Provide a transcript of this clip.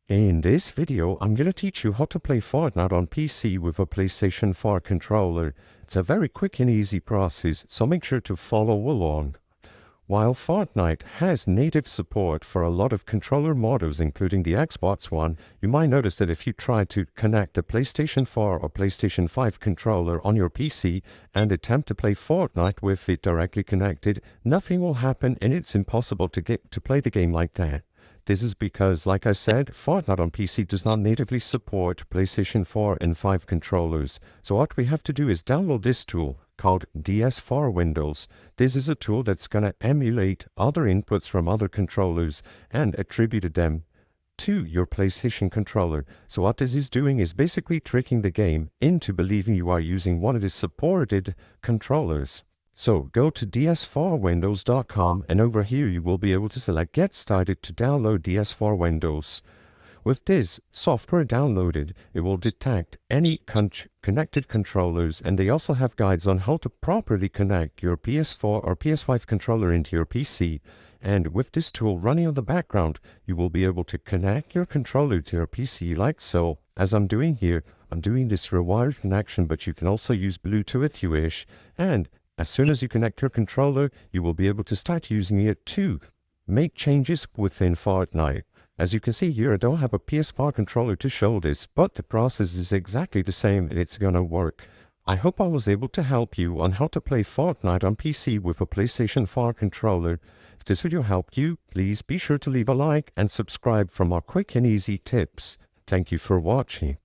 In this video, I'm going to teach you how to play Fortnite on PC with a PlayStation 4 controller. It's a very quick and easy process, so make sure to follow along. While Fortnite has native support for a lot of controller models, including the Xbox One, you might notice that if you try to connect a PlayStation 4 or PlayStation 5 controller on your PC and attempt to play Fortnite with it directly connected, nothing will happen and it's impossible to play the game like that. This is because, like I said, Fortnite on PC does not natively support PlayStation 4 and 5 controllers. So what we have to do is download this tool called DS4 Windows. This is a tool that's going to emulate other inputs from other controllers and attribute them to your PlayStation controller. So what this is doing is basically tricking the game into believing you are using one of the supported controllers. So go to ds4windows.com and over here you will be able to select Get Started to download DS4 Windows. With this software downloaded, it will detect any connected controllers, and they also have guides on how to properly connect your PS4 or PS5 controller into your PC. And with this tool running on the background, you will be able to connect your controller to your PC like so. As I'm doing here, I'm doing this through a wired connection, but you can also use Bluetooth if you wish. And as soon as you connect your controller, you will be able to start using it to make changes within Fortnite. As you can see here, I don't have a PS4 controller to show this, but the process is exactly the same and it's gonna work. I hope I was able to help you on how to play Fortnite on PC with a PlayStation 4 controller. If this video helped you, please be sure to leave a like and subscribe for more quick and easy tips. Thank you for watching.